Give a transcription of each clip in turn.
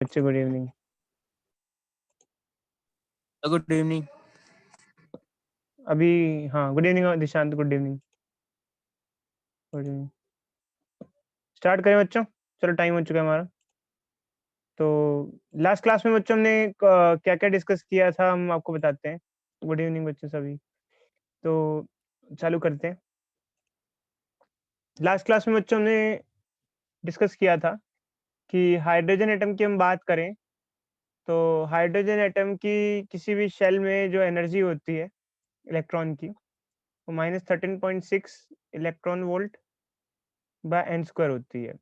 बच्चे good evening. Good evening. अभी हाँ, good evening Dishant, good evening. Good evening. Start करें बच्चों? चलो टाइम हो चुका है हमारा। तो लास्ट क्लास में बच्चों हमने क्या-क्या डिस्कस किया था हम आपको बताते हैं। गुड इवनिंग बच्चों सभी। तो चालू करते हैं। लास्ट क्लास में बच्चों हमने डिस्कस किया था कि हाइड्रोजन एटम की हम बात करें, तो हाइड्रोजन एटम की किसी भी शेल में जो एनर्जी होती है इलेक्ट्रॉन की, वो -13.6 electron volt by n square होती है।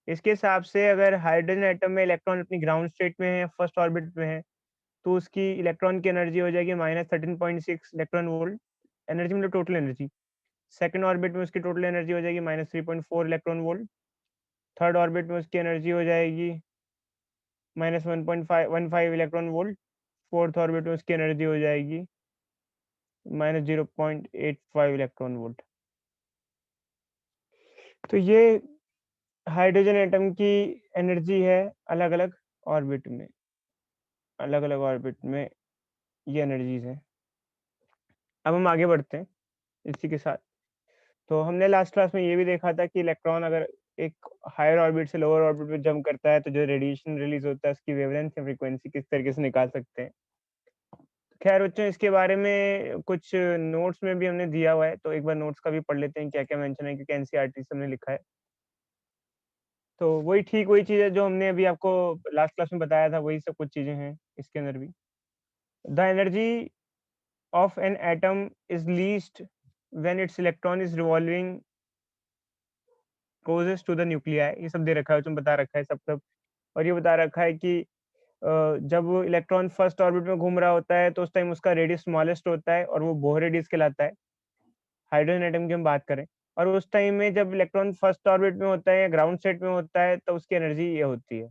इसके हिसाब से अगर हाइड्रोजन एटम में इलेक्ट्रॉन अपनी ग्राउंड स्टेट में है, फर्स्ट ऑर्बिट में है, तो उसकी इलेक्ट्रॉन की एनर्जी हो जाएगी -13.6 इलेक्ट्रॉन वोल्ट। एनर्जी मतलब टोटल एनर्जी। सेकंड ऑर्बिट में उसकी टोटल एनर्जी हो जाएगी -3.4 इलेक्ट्रॉन वोल्ट। थर्ड ऑर्बिट में उसकी एनर्जी हो जाएगी -1.15 इलेक्ट्रॉन वोल्ट। फोर्थ ऑर्बिट में उसकी एनर्जी हो जाएगी -0.85 इलेक्ट्रॉन वोल्ट। तो ये हाइड्रोजन एटम की एनर्जी है अलग-अलग ऑर्बिट में। अलग-अलग ऑर्बिट में ये एनर्जीज़ हैं। अब हम आगे बढ़ते हैं इसी के साथ। तो हमने लास्ट क्लास में ये भी देखा था कि इलेक्ट्रॉन अगर एक हायर ऑर्बिट से लोअर ऑर्बिट में जंप करता है, तो जो रेडिएशन रिलीज़ होता है, उसकी वेवलेंथ या फ्रीक्वेंसी किस तरीके से निकाल सकते हैं। खैर बच्चों, इसके बारे में कुछ नोट्स में भी हमने दिया हुआ है, तो एक बार नोट्स का भी पढ़ लेते हैं क्या-क्या मेंशन है, क्योंकि एनसीईआरटी से हमने लिखा है। तो वही चीज़ है जो हमने अभी आपको लास्ट क्लास में बताया था, वही सब कुछ चीज़ें हैं इसके अंदर भी। The energy of an atom is least when its electron is revolving closest to the nuclei। ये सब दे रखा है, उसमें बता रखा है सब। और ये बता रखा है कि जब इलेक्ट्रॉन फर्स्ट ऑर्बिट में घूम रहा होता है, तो उस टाइम उसका रेडियस स्मॉलेस्ट होता है और वो बोर रेडियस कहलाता है। हाइड्रोजन एटम की हम बात करें, और उस टाइम में जब इलेक्ट्रॉन फर्स्ट ऑर्बिट में होता है या ग्राउंड स्टेट में होता है, तो उसकी एनर्जी ये होती है।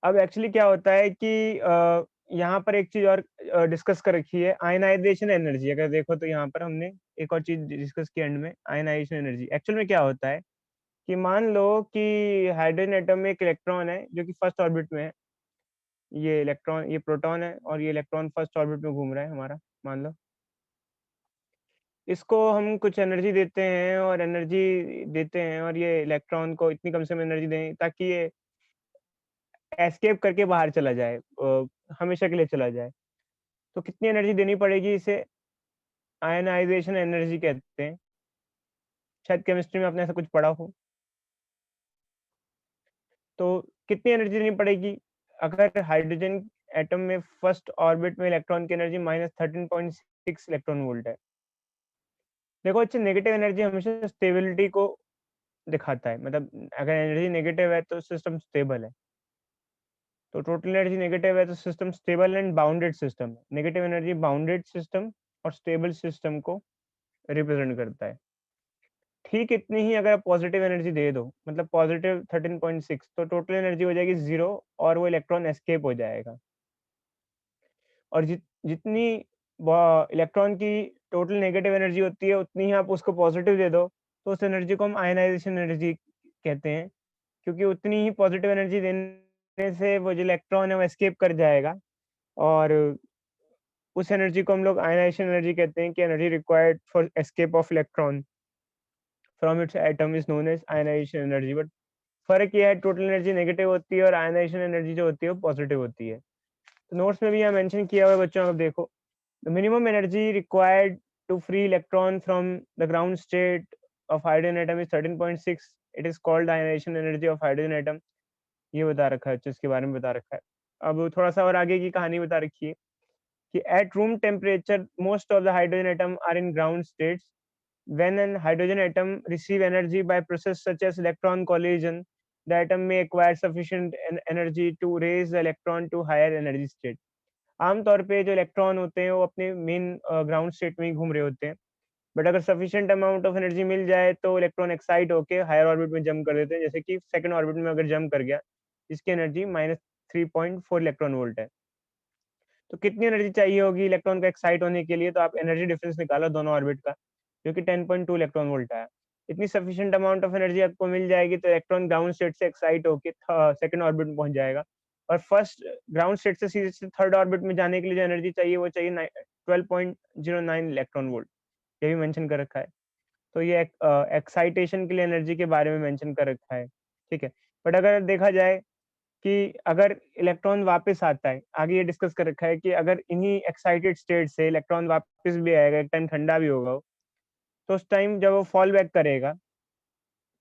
अब एक्चुअली क्या होता है कि यहाँ पर एक चीज़ और डिस्कस कर रखी है, आयनाइज़ेशन एनर्जी। अगर देखो तो यहाँ पर हमने एक और चीज़ डिस्कस की एंड में, आयनाइज़ेशन एनर्जी। एक्चुअल में क्या होता है कि मान लो कि हाइड्रोजन एटम में एक इलेक्ट्रॉन है जो कि फर्स्ट ऑर्बिट में है। ये प्रोटॉन है और ये इलेक्ट्रॉन फर्स्ट ऑर्बिट में घूम रहा है हमारा, मान लो। इसको हम कुछ एनर्जी देते हैं और ये इलेक्ट्रॉन को इतनी कम समय एनर्जी दें ताकि ये एस्केप करके बाहर चला जाए, हमेशा के लिए चला जाए। तो कितनी एनर्जी देनी पड़ेगी इसे? आयनाइज़ेशन एनर्जी कहते हैं। शायद केमिस्ट्री में आपने ऐसा कुछ पढ़ा हो। तो कितनी एनर्जी देनी पड़ेगी? अगर हाइड्रोजन एटम में फर्स्ट ऑर्बिट में इलेक्ट्रॉन की एनर्जी -13.6 इलेक्ट्रॉन वोल्ट है। देखो अच्छा, नेगेटिव एनर्जी हमेशा स्टेबिलिटी को दिखाता है। मतलब अगर एनर्जी नेगेटिव है तो सिस्टम स्टेबल है। तो टोटल एनर्जी नेगेटिव है तो system stable and bounded system है। नेगेटिव एनर्जी बाउंडेड सिस्टम और स्टेबल सिस्टम को रिप्रेजेंट करता है। ठीक इतनी ही अगर आप पॉजिटिव एनर्जी दे दो, मतलब पॉजिटिव 13.6, तो टोटल एनर्जी हो जाएगी 0 और वो इलेक्ट्रॉन एस्केप हो जाएगा। और जितनी इलेक्ट्रॉन की टोटल नेगेटिव एनर्जी होती है, उतनी ही आप उसको पॉजिटिव दे दो, तो उस एनर्जी को हम आयनाइजेशन एनर्जी कहते हैं। क्योंकि उतनी ही पॉजिटिव एनर्जी देने से वो जो इलेक्ट्रॉन है वो एस्केप कर जाएगा, और उस एनर्जी को हम लोग आयनाइजेशन एनर्जी कहते हैं कि energy required for escape of electron from its atom is known as ionisation energy. But फ़र्क ये है, टोटल एनर्जी नेगेटिव होती है और आयनाइजेशन एनर्जी जो होती है वो पॉजिटिव होती है। तो नोट्स में भी यहाँ मेंशन किया हुआ है बच्चों, आप देखो। The minimum energy required to free electron from the ground state of hydrogen atom is 13.6। It is called ionisation energy of hydrogen atom. ये बता रखा है, इसके बारे में बता रखा है। अब थोड़ा सा और आगे की कहानी बता रखी है कि at room temperature most of the hydrogen atom are in ground states. When an hydrogen atom receive energy by process such as electron collision, the atom may acquire sufficient energy to raise the electron to higher energy state। आमतौर पे जो electron होते हैं वो अपने main ground state में ही घूम रहे होते हैं। बट अगर सफिशिएंट अमाउंट ऑफ एनर्जी मिल जाए तो इलेक्ट्रॉन एक्साइट होके हायर ऑर्बिट में जंप कर देते हैं, जैसे कि सेकंड ऑर्बिट में अगर जंप कर गया, इसकी एनर्जी -3.4 इलेक्ट्रॉन वोल्ट है। तो कितनी एनर्जी चाहिए होगी इलेक्ट्रॉन का एक्साइट होने के लिए? तो आप एनर्जी डिफरेंस निकालो दोनों ऑर्बिट का, जो कि 10.2 इलेक्ट्रॉन वोल्ट आया। इतनी सफिशिएंट अमाउंट ऑफ एनर्जी आपको मिल जाएगी तो इलेक्ट्रॉन ग्राउंड स्टेट से एक्साइट होकर सेकंड ऑर्बिट में पहुंच जाएगा, और फर्स्ट ग्राउंड स्टेट से सीधे थर्ड ऑर्बिट में जाने के लिए जो एनर्जी चाहिए वो चाहिए 12.09 इलेक्ट्रॉन वोल्ट, ये भी मेंशन कर रखा है। तो ये एक्साइटेशन के लिए एनर्जी के बारे में मेंशन कर रखा है, ठीक है। बट अगर देखा जाए कि अगर इलेक्ट्रॉन वापस आता है, आगे ये डिस्कस कर रखा है कि अगर इन्हीं एक्साइटेड स्टेट से इलेक्ट्रॉन वापस भी आएगा, एक टाइम ठंडा भी होगा वो, तो उस टाइम जब वो फॉल बैक करेगा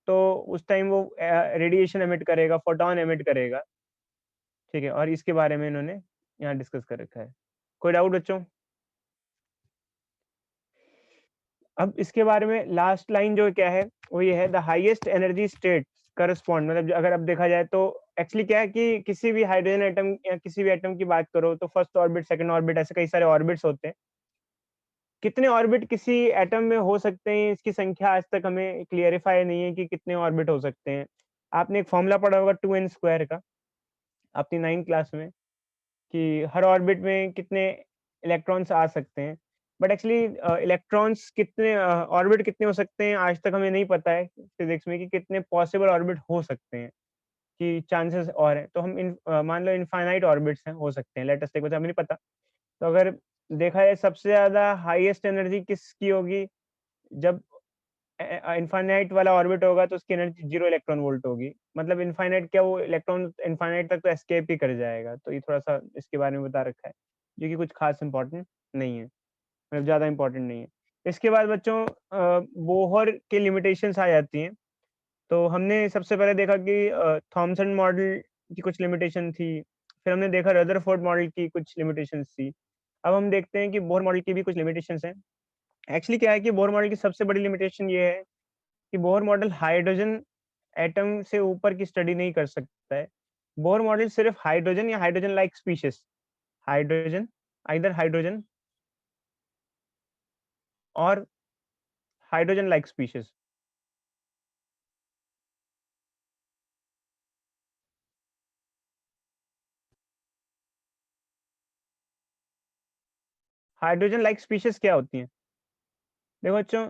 तो उस टाइम वो रेडिएशन एमिट करेगा, फोटॉन एमिट करेगा, ठीक है। और इसके बारे में इन्होंने यहाँ डिस्कस कर रखा है। कोई डाउट बच्चों? अब इसके बारे में लास्ट लाइन जो क्या है वो ये है, the highest energy state correspond, मतलब अगर अब देखा जाए तो एक्चुअली क्या है कि किसी भी हाइड्रोजन एटम या किसी भी एटम की बात करो तो फर्स्ट ऑर्बिट, सेकंड ऑर्बिट, ऐसे कई सारे ऑर्बिट्स होते हैं। कितने ऑर्बिट किसी एटम में हो सकते हैं इसकी संख्या आज तक हमें क्लियरिफाई नहीं है कि कितने ऑर्बिट हो सकते हैं। आपने एक फॉर्मूला पढ़ा होगा 2n² का अपनी 9th क्लास में, कि हर ऑर्बिट में कितने इलेक्ट्रॉन्स आ सकते हैं। बट एक्चुअली इलेक्ट्रॉन्स कितने ऑर्बिट कितने हो सकते हैं आज तक हमें नहीं पता है फिजिक्स में, कि कितने पॉसिबल ऑर्बिट हो सकते हैं, कि चांसेस और हैं। तो हम मान लो इनफाइनाइट ऑर्बिट्स हैं, हो सकते हैं, लेटेस्ट हमें नहीं पता। तो अगर देखा जाए सबसे ज्यादा हाईएस्ट एनर्जी किसकी होगी, जब इनफाइनाइट वाला ऑर्बिट होगा तो उसकी एनर्जी 0 इलेक्ट्रॉन वोल्ट होगी। मतलब इनफाइनाइट क्या, वो इलेक्ट्रॉन इनफाइनाइट तक तो एस्केप ही कर जाएगा। तो ये थोड़ा सा इसके बारे में बता रखा है, जो कि कुछ खास इंपॉर्टेंट नहीं है, मतलब ज्यादा इंपॉर्टेंट नहीं है। इसके बाद बच्चों बोहर की लिमिटेशंस आ जाती हैं। तो हमने सबसे पहले देखा कि थॉमसन मॉडल की कुछ लिमिटेशन थी, फिर हमने देखा रदरफोर्ड मॉडल की कुछ लिमिटेशंस थी। अब हम देखते हैं कि बोहर मॉडल की भी कुछ लिमिटेशंस हैं। एक्चुअली क्या है कि बोहर मॉडल की सबसे बड़ी लिमिटेशन ये है कि बोहर मॉडल हाइड्रोजन एटम से ऊपर की स्टडी नहीं कर सकता है। बोहर मॉडल सिर्फ हाइड्रोजन या hydrogen like species, hydrogen, either hydrogen और hydrogen like species, hydrogen like species क्या होती हैं? देखो बच्चों,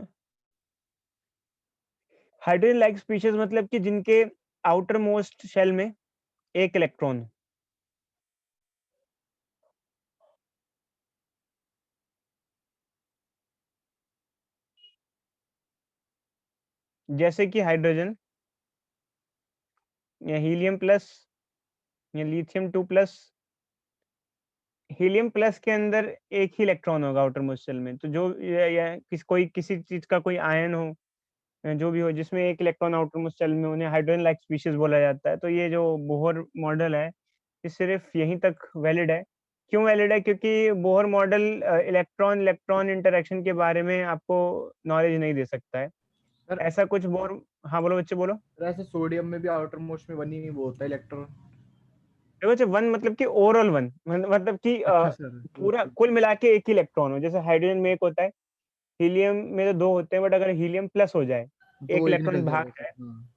हाइड्रोजन लाइक स्पीशीज मतलब कि जिनके आउटर मोस्ट शेल में एक इलेक्ट्रॉन है, जैसे कि हाइड्रोजन या हीलियम प्लस या लिथियम 2+। हीलियम प्लस के अंदर एक ही इलेक्ट्रॉन होगा आउटर मोस्ट शेल में। तो जो या कोई किसी चीज का कोई आयन हो, जो भी हो, जिसमें एक इलेक्ट्रॉन आउटर मोस्ट शेल में, उन्हें हाइड्रोजन लाइक स्पीशीज बोला जाता है। तो ये जो बोहर मॉडल है ये सिर्फ यहीं तक वैलिड है। क्यों वैलिड है? क्योंकि Bohr model electron electron interaction के बारे में आपको नॉलेज नहीं दे सकता है। सर ऐसा कुछ बोहर, हाँ बोलो बच्चे बोलो। ऐसे सोडियम में भी आउटर मोस्ट में वन ही वो होता है इलेक्ट्रॉन। देखो बच्चे, वन मतलब कि ओवरऑल वन, मतलब कि अच्छा सर, पूरा ओके। कुल मिला के एक ही इलेक्ट्रॉन हो। जैसे हाइड्रोजन में एक होता है, हीलियम में तो दो होते हैं, बट अगर हीलियम प्लस हो जाए, एक तो एक इलेक्ट्रॉन निकल भाग जाएगा फिर, जाए। हाँ।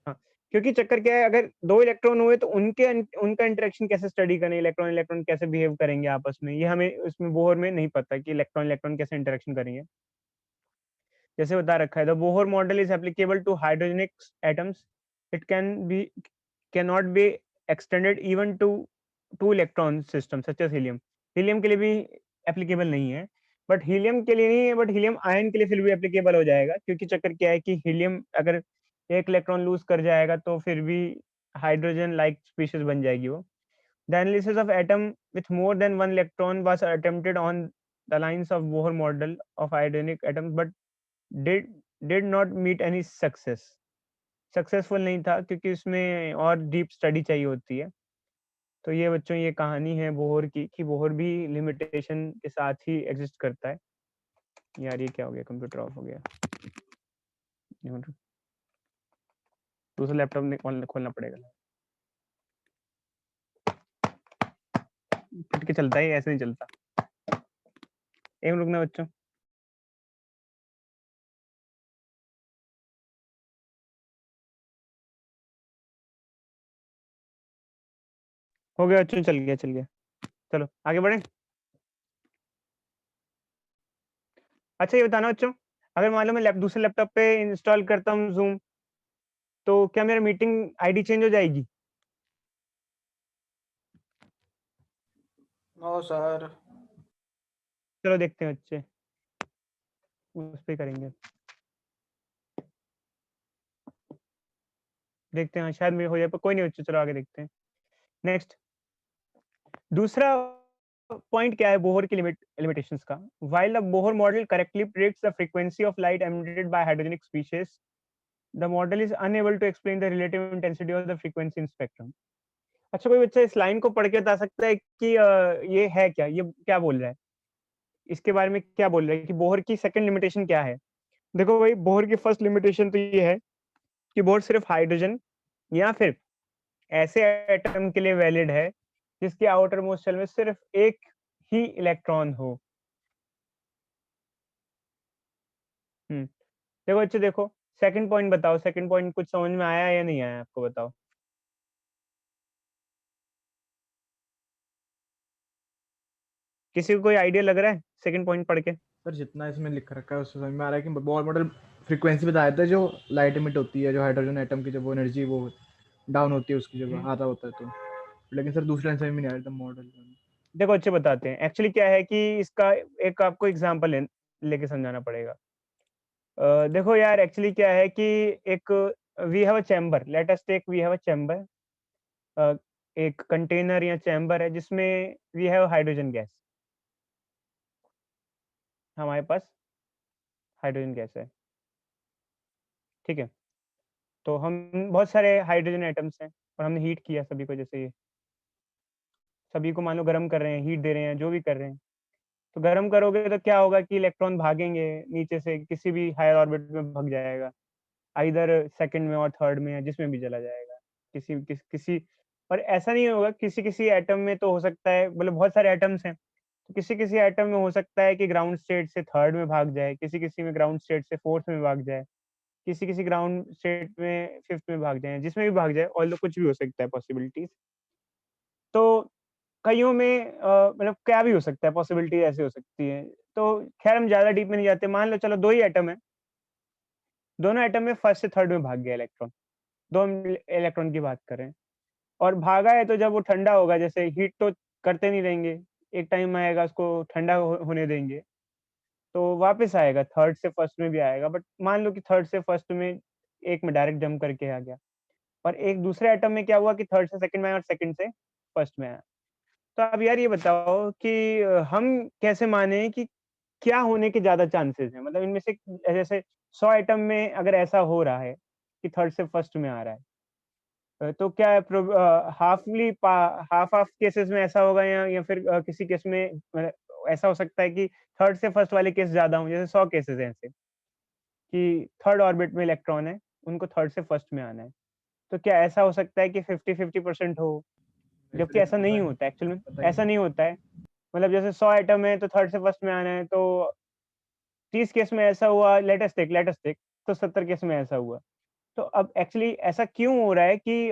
हाँ, क्योंकि चक्कर क्या है, अगर दो इलेक्ट्रॉन हुए तो उनके उनका इंटरेक्शन कैसे स्टडी करें, इलेक्ट्रॉन इलेक्ट्रॉन कैसे बिहेव करेंगे आपस में, ये हमें उसमें बोहर में नहीं पता कि इलेक्ट्रॉन इलेक्ट्रॉन कैसे इंटरेक्शन करेंगे। जैसे बता रखा है, the Bohr model is applicable to hydrogenic atoms, it can not be extended even to two electron system such as helium. Helium के लिए भी एप्लीकेबल नहीं है, बट हीलियम के लिए नहीं है, बट हीलियम आयन के लिए फिर भी एप्लीकेबल हो जाएगा। क्योंकि चक्कर क्या है कि हीलियम अगर एक इलेक्ट्रॉन लूज कर जाएगा तो फिर भी हाइड्रोजन लाइक स्पीशीज बन जाएगी वो। The analysis of atom with more than one electron was attempted on the lines of Bohr model of ionic atoms, but did did not meet any success. Successful नहीं था क्योंकि उसमें और deep study चाहिए होती है। तो ये बच्चों, ये कहानी है बोहर की, कि बोहर भी लिमिटेशन के साथ ही एग्जिस्ट करता है। यार ये क्या हो गया, कंप्यूटर ऑफ हो गया, दूसरा लैपटॉप खोलना पड़ेगा। फट के चलता है, ऐसे नहीं चलता। एक मिनट रुकना बच्चों। हो गया बच्चों, चल गया चल गया। चलो आगे बढ़े। अच्छा ये बताना बच्चों, अगर मान लो मैं दूसरे लैपटॉप पे इंस्टॉल करता हूँ ज़ूम, तो क्या मेरा मीटिंग आईडी चेंज हो जाएगी? No sir. चलो देखते हैं बच्चे, उस पे करेंगे। देखते हैं, शायद मेरे हो जाए, पर कोई नहीं बच्चों, चलो आगे देखते हैं। नेक्स्ट, दूसरा पॉइंट क्या है बोहर की लिमिटेशंस का? While the Bohr model correctly predicts the frequency of light emitted by hydrogenic species, the model is unable to explain the relative intensity of the frequency in spectrum. अच्छा, कोई बच्चा इस line को पढ़ के बता सकता है कि ये है क्या? ये क्या बोल रहा है? इसके बारे में क्या बोल रहा है कि बोहर की सेकंड लिमिटेशन क्या है? देखो भाई, बोहर की फर्स्ट लिमिटेशन तो ये है कि बोहर सिर्फ हाइड्रोजन या फिर ऐसे एटम के लिए वैलिड है जिसके आउटर मोस्ट शेल में सिर्फ एक ही इलेक्ट्रॉन हो। देखो बच्चे, देखो सेकंड पॉइंट बताओ, सेकंड पॉइंट कुछ समझ में आया या नहीं आया आपको? बताओ। किसी को कोई आइडिया लग रहा है सेकंड पॉइंट पढ़ के? सर जितना इसमें लिख रखा है उससे समझ में आ रहा है कि बोहर मॉडल फ्रीक्वेंसी बताया था जो लाइट इमिट होती है, जो हाइड्रोजन एटम की जब वो एनर्जी वो डाउन होती है उसकी जब आधा होता है तो। लेकिन सर दूसरे आंसर में नहीं आ रहा था मॉडल। देखो अच्छे बताते हैं, एक्चुअली क्या है कि इसका एक आपको एग्जांपल लेके समझाना पड़ेगा। देखो यार, एक्चुअली क्या है कि एक we have a chamber, let us take we have a chamber, एक कंटेनर या चैम्बर है जिसमें वी हैव हाइड्रोजन गैस। हमारे पास हाइड्रोजन गैस है, ठीक है। तो हम बहुत सारे हाइड्रोजन एटम्स हैं और हमने हीट किया सभी को, जैसे ये सभी को मान लो गर्म कर रहे हैं, हीट दे रहे हैं, जो भी कर रहे हैं। तो गर्म करोगे तो क्या होगा कि इलेक्ट्रॉन भागेंगे नीचे से, किसी भी हायर ऑर्बिट में भाग जाएगा, आइदर सेकंड में और थर्ड में, या जिसमें भी चला जाएगा। किसी और ऐसा नहीं होगा, किसी किसी एटम में तो हो सकता है, मतलब बहुत सारे एटम्स हैं, तो किसी किसी एटम में हो सकता है कि ग्राउंड स्टेट से थर्ड में भाग जाए, किसी किसी में ग्राउंड स्टेट से फोर्थ में भाग जाए, किसी किसी ग्राउंड स्टेट में फिफ्थ में भाग जाए, जिसमें भी भाग जाए, ऑल कुछ भी हो सकता है पॉसिबिलिटीज। तो कईयों में मतलब क्या भी हो सकता है, पॉसिबिलिटी ऐसी हो सकती है। तो खैर हम ज्यादा डीप में नहीं जाते, मान लो चलो दो ही एटम है, दोनों एटम में फर्स्ट से थर्ड में भाग गया इलेक्ट्रॉन, दो हम इलेक्ट्रॉन की बात करें, और भागा है तो जब वो ठंडा होगा, जैसे हीट तो करते नहीं रहेंगे, एक टाइम आएगा उसको ठंडा होने देंगे, तो वापस आएगा, थर्ड से फर्स्ट में भी आएगा। बट मान लो कि थर्ड से फर्स्ट में एक में डायरेक्ट जंप करके आ गया, और एक दूसरे एटम में क्या हुआ कि थर्ड से सेकंड में आया और सेकंड से फर्स्ट में आया। तो अब यार ये बताओ कि हम कैसे माने कि क्या होने के ज्यादा चांसेस हैं? मतलब इनमें से जैसे 100 एटम में अगर ऐसा हो रहा है कि थर्ड से फर्स्ट में आ रहा है, तो क्या हाफली हाफ हाफ केसेस में ऐसा होगा, या फिर किसी केस में ऐसा हो सकता है कि थर्ड से फर्स्ट वाले केस ज्यादा हों? जैसे 100 केसेस हैं ऐसे कि थर्ड ऑर्बिट में इलेक्ट्रॉन है, उनको थर्ड से फर्स्ट में आना है, तो क्या ऐसा हो सकता है कि 50-50% हो? नहीं सर जबकि ये ऐसा तो पता नहीं नहीं, होता एक्चुअल में, पता ही ऐसा नहीं। नहीं होता है। मतलब जैसे 100 एटम है तो थर्ड से फर्स्ट में आना है, तो 30 केस में ऐसा हुआ, लेटेस्ट टेक, तो 70 केस में ऐसा हुआ। तो अब एक्चुअली ऐसा क्यों हो रहा है कि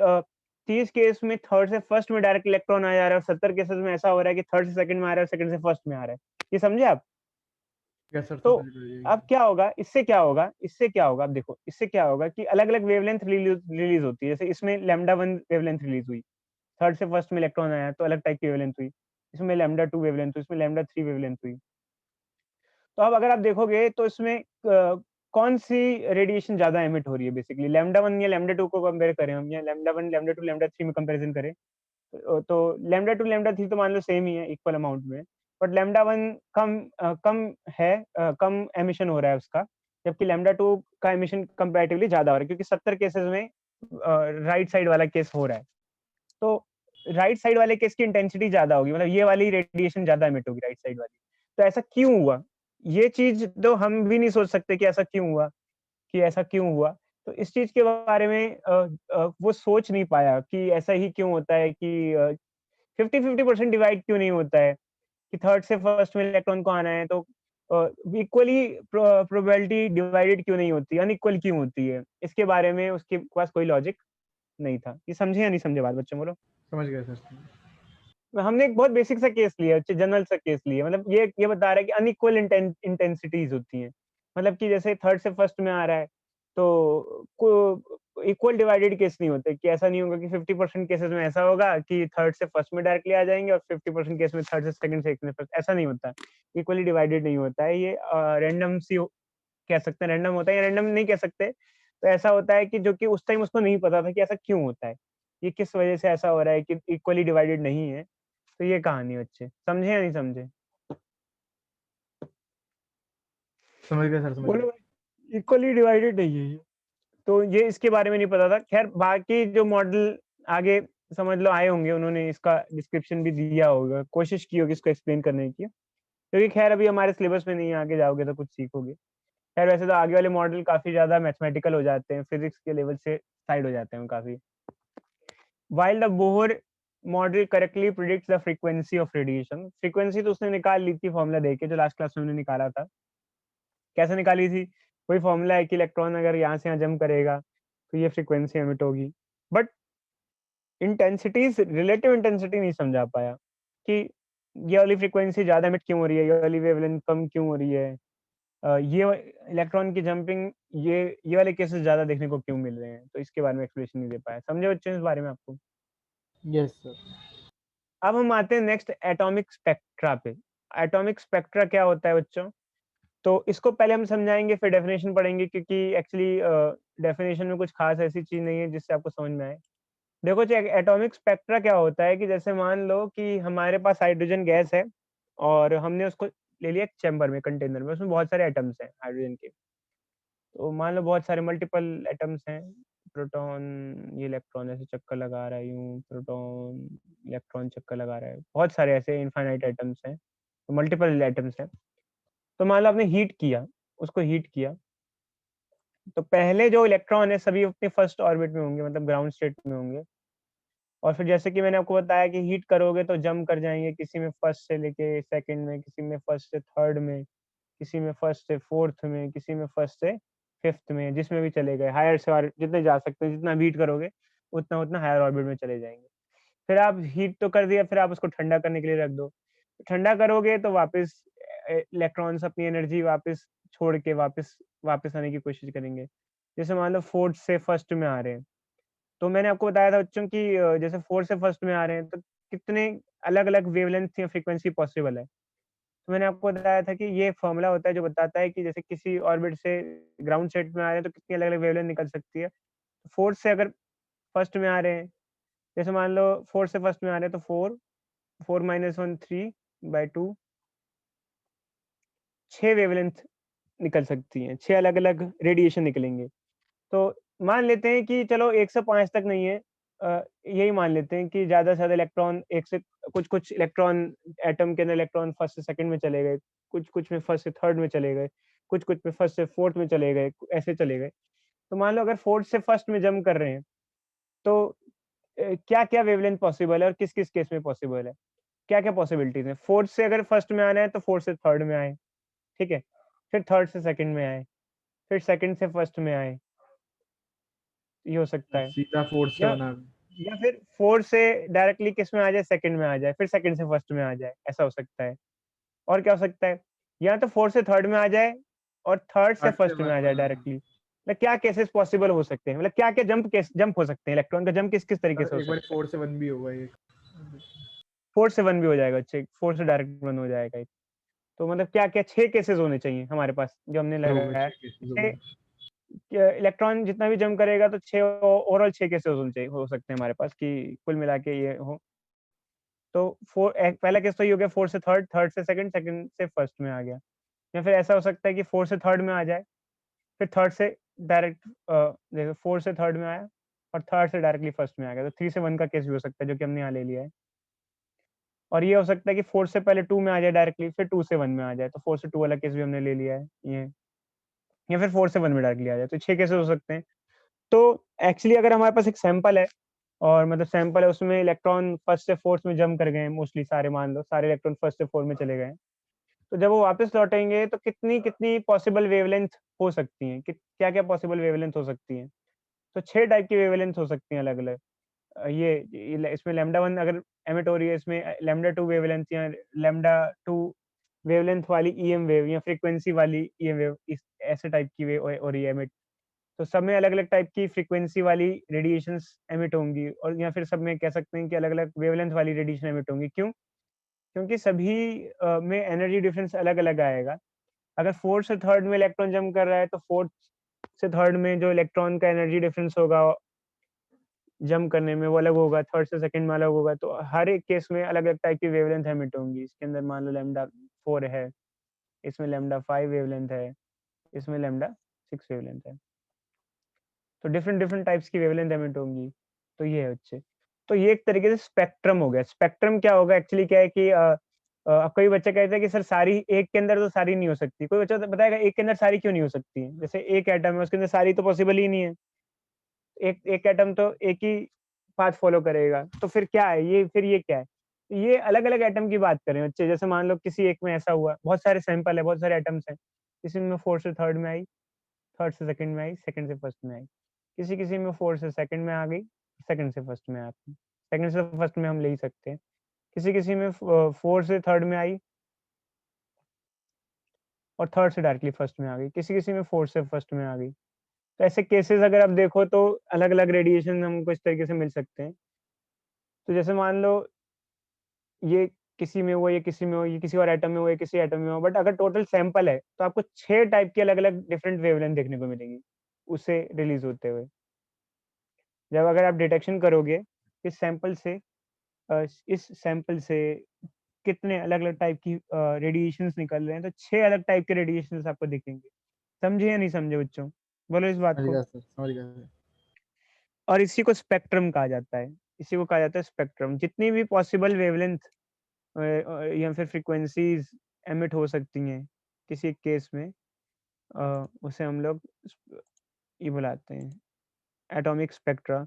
30 केस में थर्ड से फर्स्ट में डायरेक्ट इलेक्ट्रॉन आ जा रहा है, और 70 केसेस में ऐसा हो रहा है कि थर्ड से सेकंड में आ रहा है और सेकंड से फर्स्ट में आ रहा है? ये समझे आप? क्या सर तो तो फिर यही अब है। क्या होगा, इससे क्या होगा, अब देखो इससे क्या होगा कि अलग अलग वेवलेंथ रिलीज होती है। जैसे इसमें लैम्डा 1 वेवलेंथ रिलीज हुई, थर्ड से फर्स्ट में इलेक्ट्रॉन आया तो अलग टाइप की वेवलेंथ हुई। इसमें लैम्डा 2 वेवलेंथ हुई, इसमें लैम्डा 3 वेवलेंथ हुई। तो अब अगर आप देखोगे तो इसमें कौन सी रेडिएशन ज्यादा एमिट हो रही है? बेसिकली लैम्डा 1 या लैम्डा 2 को कंपेयर करें हम, या लैम्डा 1 लैम्डा 2 लैम्डा 3 में कंपैरिजन करें, तो लैम्डा 2 लैम्डा 3 तो मान लो सेम ही है, इक्वल अमाउंट में। बट लैम्डा 1 कम है, कम एमिशन हो रहा है उसका, जबकि लैम्डा 2 का एमिशन कंपैरेटिवली ज्यादा हो रहा है, क्योंकि 70 केसेस में राइट साइड वाला केस हो रहा है। तो राइट साइड वाले केस की इंटेंसिटी ज्यादा होगी, मतलब ये वाली रेडिएशन ज्यादा एमिट होगी राइट साइड वाली। तो ऐसा क्यों हुआ? ये चीज तो हम भी नहीं सोच सकते कि ऐसा क्यों हुआ, कि ऐसा क्यों हुआ। तो इस चीज के बारे में वो सोच नहीं पाया कि ऐसा ही क्यों होता है कि 50-50% डिवाइड क्यों नहीं होता है, कि थर्ड से फर्स्ट में इलेक्ट्रॉन को आना है तो इक्वली प्रोबेबिलिटी डिवाइडेड क्यों नहीं होती, अनइक्वल क्यों होती है? इसके बारे में उसके पास कोई लॉजिक नहीं था। ये समझे या नहीं समझे बात बच्चों? बोलो। समझ गया सर। हमने एक बहुत बेसिक सा केस लिया, जनरल सा केस लिया, मतलब ये बता रहा है कि अनइक्वल इंटेंसिटीज होती हैं। मतलब कि जैसे थर्ड से फर्स्ट में आ रहा है, तो को इक्वल डिवाइडेड केस नहीं होते, कि ऐसा नहीं होगा कि 50% केसेस में ऐसा होगा कि थर्ड से फर्स्ट में डायरेक्टली आ जाएँगे और 50% केस में थर्ड से सेकंड से फर्स्ट, ऐसा नहीं होता। इक्वली डिवाइडेड नहीं होता है, ये रैंडम सी कह सकते हैं, रैंडम होता है या रैंडम नहीं कह सकते। तो ऐसा होता है कि जो कि उस टाइम उसको नहीं पता था कि ऐसा क्यों होता है? ये किस वजह से ऐसा हो रहा है कि इक्वली डिवाइडेड नहीं है? तो ये कहानी है बच्चे, समझे या नहीं समझे? समझ गया सर, समझ बोलो गया। भाई, इक्वली डिवाइडेड नहीं है ये। तो ये इसके बारे में नहीं पता था। ख़ैर बाकी जो मॉडल आगे समझ लो आए होंगे, उन्होंने इसका डिस्क्रिप्शन भी दिया होगा, कोशिश की होगी इसको एक्सप्लेन करने की। क्योंकि ख़ैर अभी हमारे सिलेबस में नहीं है, आगे जाओगे तो कुछ सीखोगे। ख़ैर वैसे तो आगे वाले मॉडल काफ़ी ज़्यादा मैथमेटिकल हो जाते हैं, फिज़िक्स के लेवल से साइड हो जाते हैं काफ़ी। While the Bohr model correctly predicts the frequency of radiation, frequency तो उसने निकाल ली थी फ़ॉर्मूला देके, जो लास्ट क्लास में हमने निकाला था। कैसे निकाली थी? वही फ़ॉर्मूला है कि इलेक्ट्रॉन अगर यहाँ से यहाँ जंप करेगा, तो ये फ्रीक्वेंसी एमिट होगी। बट इंटेंसिटीज़, रिलेटिव इंटेंसिटी नहीं समझा पाया कि ये वाली फ्रीक्वेंसी ज़्यादा एमिट क्यों हो रही है, ये वाली वेवलेंथ कम क्यों हो रही है। ये इलेक्ट्रॉन की जंपिंग, ये वाले केसेस ज़्यादा देखने को क्यों मिल रहे हैं, तो इसके बारे में एक्सप्लेनेशन नहीं दे पाया। समझे बच्चों इस बारे में आपको? Yes sir. अब हम आते हैं नेक्स्ट एटॉमिक स्पेक्ट्रा पे। एटॉमिक स्पेक्ट्रा क्या होता है बच्चों? तो इसको पहले हम समझाएँगे, फिर डेफिनेशन पढ़ेंगे, क्योंकि एक्चुअली डेफिनेशन में कुछ खास ऐसी चीज़ नहीं है जिससे आपको समझ में आए। देखो चेक, एटॉमिक स्पेक्ट्रा क्या होता है कि जैसे मान लो कि हमारे पास हाइड्रोजन गैस है और हमने उसको ले लिया एक चैम्बर में, कंटेनर में, उसमें बहुत सारे एटम्स हैं हाइड्रोजन के। तो मान लो बहुत सारे मल्टीपल एटम्स हैं, प्रोटॉन, ये इलेक्ट्रॉन ऐसे चक्कर लगा रहा है यूँ, प्रोटॉन, इलेक्ट्रॉन चक्कर लगा रहा है। बहुत सारे ऐसे इनफाइनाइट एटम्स हैं, तो मल्टीपल एटम्स हैं। तो मान लो आपने हीट किया, उसको हीट किया, तो पहले जो इलेक्ट्रॉन है सभी अपने फर्स्ट ऑर्बिट में होंगे, मतलब ग्राउंड स्टेट में होंगे। और फिर जैसे कि मैंने आपको बताया कि हीट करोगे तो जंप कर जाएँगे, किसी में फर्स्ट से लेके सेकंड में, किसी में फर्स्ट से थर्ड में, किसी में फर्स्ट से फोर्थ में, किसी में फर्स्ट से फिफ्थ में, जिसमें भी चले गए, हायर से और जितने जा सकते हैं, जितना भी हीट करोगे, उतना-उतना हायर ऑर्बिट में चले जाएँगे। फिर आप हीट तो कर दिया, फिर आप उसको ठंडा करने के लिए रख दो। ठंडा करोगे तो वापस इलेक्ट्रॉन्स अपनी एनर्जी वापस छोड़ के वापस वापस आने की कोशिश करेंगे। जैसे मान लो फोर्थ से फर्स्ट में आ रहे हैं, तो मैंने आपको बताया था बच्चों कि जैसे फोर्थ से फर्स्ट में आ रहे हैं, तो कितने अलग-अलग वेवलेंथ या फ्रीक्वेंसी पॉसिबल है। तो मैंने आपको बताया था कि ये फ़ॉर्मूला होता है जो बताता है कि जैसे किसी ऑर्बिट से ग्राउंड स्टेट में आ रहे हैं, तो कितनी अलग-अलग वेवलेंथ निकल सकती है। फोर्थ से अगर फर्स्ट में आ रहे हैं, जैसे मान लो फोर्थ से फर्स्ट में आ रहे हैं, तो 4, 4 माइनस 1 3/2, 6 वेवलेंथ निकल सकती हैं, 6 अलग-अलग रेडिएशन निकलेंगे। तो मान लेते हैं कि चलो 1 से 5 तक नहीं है, यही मान लेते हैं कि ज़्यादा से ज़्यादा इलेक्ट्रॉन 1 से कुछ-कुछ इलेक्ट्रॉन, एटम के अंदर इलेक्ट्रॉन फर्स्ट से सेकंड में चले गए, कुछ-कुछ में फर्स्ट से थर्ड में चले गए, कुछ-कुछ में फर्स्ट से फोर्थ में चले गए, ऐसे चले गए। तो मान लो अगर फोर्थ से फर्स्ट में जंप कर रहे हैं, तो क्या-क्या वेवलेंथ पॉसिबल है और किस-किस केस में पॉसिबल है? क्या-क्या पॉसिबिलिटीज़ हैं? फोर्थ से अगर फर्स्ट में आना है तो फोर्थ से थर्ड में आएँ, ठीक है? फिर थर्ड से सेकंड में आएँ, फिर सेकंड से फर्स्ट में आएँ, ये हो सकता है। सीधा फोर्स से या बना। या फिर 4 से डायरेक्टली किस में आ जाए, सेकंड में आ जाए, फिर सेकंड से फर्स्ट में आ जाए, ऐसा हो सकता है। और क्या हो सकता है? या तो 4 से थर्ड में आ जाए और थर्ड से थर्ड से फर्स्ट में वन आ में जाए आना। डायरेक्टली। मतलब क्या केसेस पॉसिबल हो सकते हैं? मतलब क्या-क्या जंप हो सकते हैं? इलेक्ट्रॉन का जंप किस-किस तरीके से सर हो एक बार सकता है? 4 से 1 भी होगा ये। 4 से 1 भी हो जाएगा, अच्छे 4 से डायरेक्ट 1 हो जाएगा एक। तो मतलब क्या-क्या 6 केसेस होने चाहिए हमारे पास, जो हमने हो गए लगाया है। 6 केसेस हो 6 गए। इलेक्ट्रॉन जितना भी जंप करेगा तो 6 ओवरऑल 6 केसेस होने चाहिए, हो सकते हैं हमारे पास, कि कुल मिला के ये हो। तो पहला केस तो ये हो गया 4 से थर्ड, थर्ड से सेकंड, सेकंड से फर्स्ट में आ गया। या फिर ऐसा हो सकता है कि 4 से थर्ड में आ जाए, फिर थर्ड से डायरेक्ट देखो 4 से थर्ड में आया और थर्ड से डायरेक्टली फर्स्ट में आ गया, तो 3 से 1 का केस भी हो सकता है, जो कि हमने यहाँ ले लिया है। और ये हो सकता है कि 4 से पहले 2 में आ जाए डायरेक्टली, फिर 2 से 1 में आ जाए, तो 4 से 2 वाला केस भी हमने ले लिया है ये। या फिर 4 से 1 में डायरेक्टली आ जाए, तो 6 केसेस हो सकते हैं। तो एक्चुअली अगर हमारे पास एक सैंपल है और मतलब सैंपल है, उसमें इलेक्ट्रॉन फर्स्ट से फोर्थ में जंप कर गए हैं, मोस्टली सारे, मान लो सारे इलेक्ट्रॉन फर्स्ट से फोर्थ में चले गए हैं। तो जब वो वापस लौटेंगे तो कितनी-कितनी पॉसिबल वेवलेंथ हो सकती हैं? क्या-क्या पॉसिबल वेवलेंथ हो सकती हैं? तो 6 टाइप की वेवलेंथ हो सकती हैं अलग-अलग। ये इसमें लैम्बडा 1 अगर एमिट हो रही है, इसमें लैम्बडा 2 वेवलेंथ या लैम्बडा 2 वेवलेंथ वाली ईएम वेव या फ्रीक्वेंसी वाली ईएम वेव, इस ऐसे टाइप की वेव हो रही है एमिट। तो सब में अलग-अलग टाइप की फ्रीक्वेंसी वाली रेडिएशंस एमिट होंगी, और या फिर सब में कह सकते हैं कि अलग-अलग वेवलेंथ वाली रेडिएशन एमिट होंगी। क्यों? क्योंकि सभी में एनर्जी डिफरेंस अलग-अलग आएगा। अगर 4th से 3rd में इलेक्ट्रॉन जंप कर रहा है, तो 4th से 3rd में जो इलेक्ट्रॉन का एनर्जी डिफरेंस होगा जंप करने में, वो अलग होगा, 3rd से 2nd में अलग होगा। तो हर एक केस में अलग-अलग टाइप की वेवलेंथ एमिट होंगी। इसके अंदर मान लो लैम्ब्डा 4 है, इसमें लैम्ब्डा 5 वेवलेंथ है, इसमें लैम्ब्डा 6 वेवलेंथ है। तो डिफरेंट डिफरेंट टाइप्स की वेवलेंथ एमिट होंगी। तो ये है बच्चे। तो ये एक तरीके से स्पेक्ट्रम हो गया। स्पेक्ट्रम क्या होगा एक्चुअली, क्या है कि कोई बच्चा कहता है कि सर सारी एक के अंदर तो सारी नहीं हो सकती। कोई बच्चा तो बताएगा एक के अंदर सारी क्यों नहीं हो सकती है? जैसे एक एटम है, उसके अंदर सारी तो पॉसिबल ही नहीं है। एक एक एटम तो एक ही पाथ फॉलो करेगा। तो फिर क्या है ये? फिर ये क्या है? ये अलग-अलग एटम की बात करें बच्चे। जैसे मान लो किसी एक में ऐसा हुआ, बहुत सारे सैंपल है, बहुत सारे एटम्स हैं। किसी में 4 से 3rd में आई, 3rd से 2nd में आई, 2nd से 1st में आई। किसी-किसी में 4 से 2nd में आ गई, 2nd से 1st में आती है। 2nd से 1st में हम ले ही सकते हैं। किसी-किसी में 4 से 3rd में आई और 3rd से डायरेक्टली 1st में आ गई। किसी-किसी में 4 से 1st में आ गई। तो ऐसे केसेस अगर आप देखो तो अलग-अलग रेडिएशन हमको इस तरीके से मिल सकते हैं। तो जैसे मान लो ये किसी में हुआ, ये किसी में हुआ, ये किसी और एटम में हुआ, ये किसी एटम में हुआ, बट अगर टोटल सैंपल है, तो आपको 6 टाइप की अलग-अलग डिफरेंट वेवलेंथ देखने को मिलेंगी, उससे रिलीज़ होते हुए। जब अगर आप डिटेक्शन करोगे, इस सैंपल से इस सैंपल से कितने अलग-अलग टाइप की रेडिएशंस निकल रहे हैं, तो 6 अलग टाइप के रेडिएशंस आपको दिखेंगे। समझे या नहीं समझे बच्चों? बोलो इस बात समझ को। गया सर, समझ गया सर। और इसी को स्पेक्ट्रम कहा जाता है। इसी को कहा जाता है स्पेक्ट्रम। जितनी भी पॉसिबल वेवलेंथ या फिर फ्रीक्वेंसीज़ एमिट हो सकती हैं, किसी केस में उसे हम लोग ये बुलाते हैं एटॉमिक स्पेक्ट्रा।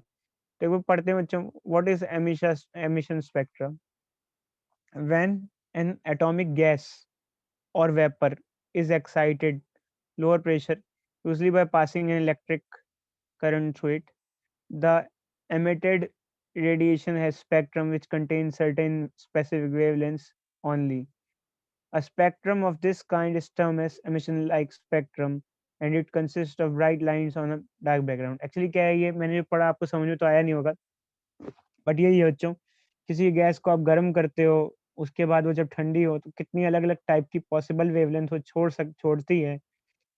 देखो पढ़ते हैं बच्चों, what is emission spectra? When an atomic gas or vapor is excited lower pressure, usually by passing an electric current through it. The emitted radiation has spectrum which contains certain specific wavelengths only. A spectrum of this kind is termed as emission-like spectrum and it consists of bright lines on a dark background. Actually क्या है ये, मैंने जो पढ़ा आपको समझ में तो आया नहीं होगा, बट यही है बच्चों, किसी गैस को आप गर्म करते हो, उसके बाद वो जब ठंडी हो तो कितनी अलग-अलग टाइप की पॉसिबल वेवलेंथ वो छोड़ती है,